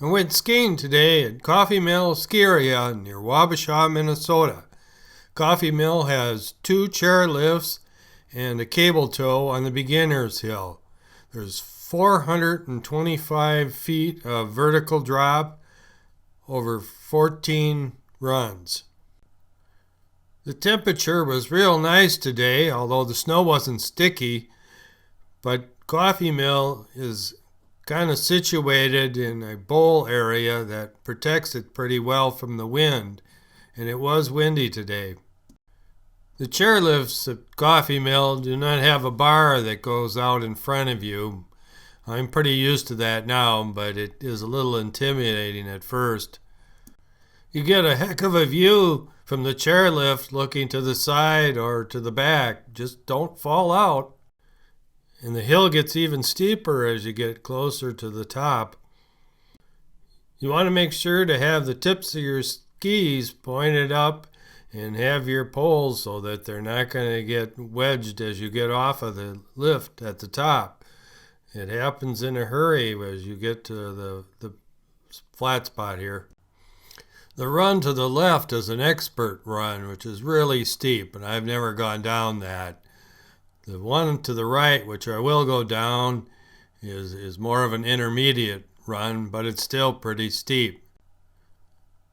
I went skiing today at Coffee Mill Ski Area near Wabasha, Minnesota. Coffee Mill has two chair lifts and a cable tow on the beginner's hill. There's 425 feet of vertical drop over 14 runs. The temperature was real nice today, although the snow wasn't sticky, but Coffee Mill is kind of situated in a bowl area that protects it pretty well from the wind, and it was windy today. The chairlifts at Coffee Mill do not have a bar that goes out in front of you. I'm pretty used to that now, but it is a little intimidating at first. You get a heck of a view from the chairlift looking to the side or to the back. Just don't fall out. And the hill gets even steeper as you get closer to the top. You want to make sure to have the tips of your skis pointed up and have your poles so that they're not going to get wedged as you get off of the lift at the top. It happens in a hurry as you get to the flat spot here. The run to the left is an expert run, which is really steep, and I've never gone down that. The one to the right, which I will go down, is more of an intermediate run, but it's still pretty steep.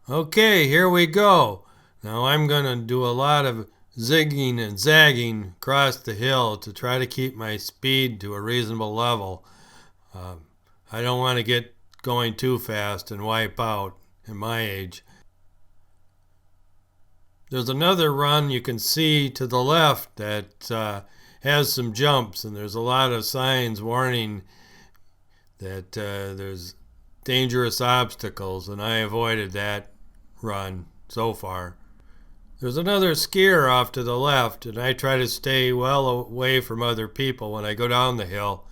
Okay, here we go. Now I'm going to do a lot of zigging and zagging across the hill to try to keep my speed to a reasonable level. I don't want to get going too fast and wipe out at my age. There's another run you can see to the left that has some jumps, and there's a lot of signs warning that there's dangerous obstacles, and I avoided that run so far. There's another skier off to the left, and I try to stay well away from other people when I go down the hill.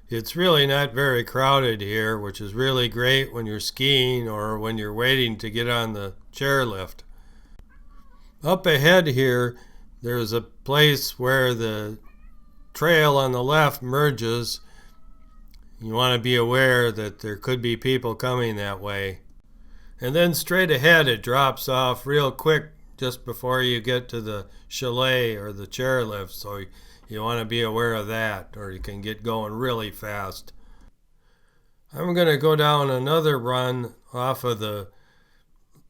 It's really not very crowded here, which is really great when you're skiing or when you're waiting to get on the chairlift. Up ahead here, there's a place where the trail on the left merges. You want to be aware that there could be people coming that way. And then straight ahead it drops off real quick just before you get to the chalet or the chairlift, so you want to be aware of that, or you can get going really fast. I'm going to go down another run off of the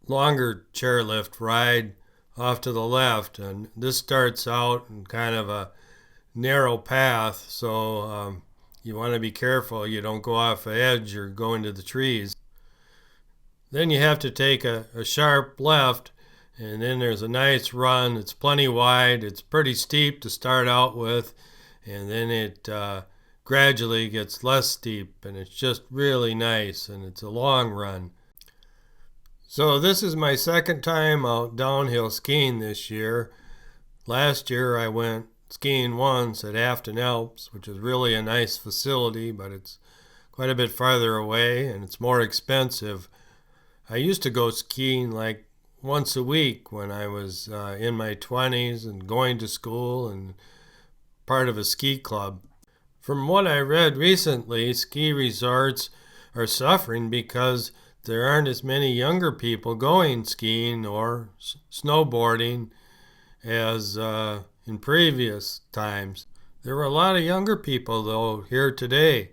longer chairlift ride off to the left, and this starts out in kind of a narrow path, so you want to be careful you don't go off the edge or go into the trees. Then you have to take a sharp left, and then there's a nice run. It's plenty wide. It's pretty steep to start out with, and then it gradually gets less steep, and it's just really nice, and it's a long run. So this is my second time out downhill skiing this year. Last year I went skiing once at Afton Alps, which is really a nice facility, but it's quite a bit farther away and it's more expensive. I used to go skiing like once a week when I was in my 20s and going to school and part of a ski club. From what I read recently, ski resorts are suffering because there aren't as many younger people going skiing or snowboarding as in previous times. There were a lot of younger people, though, here today.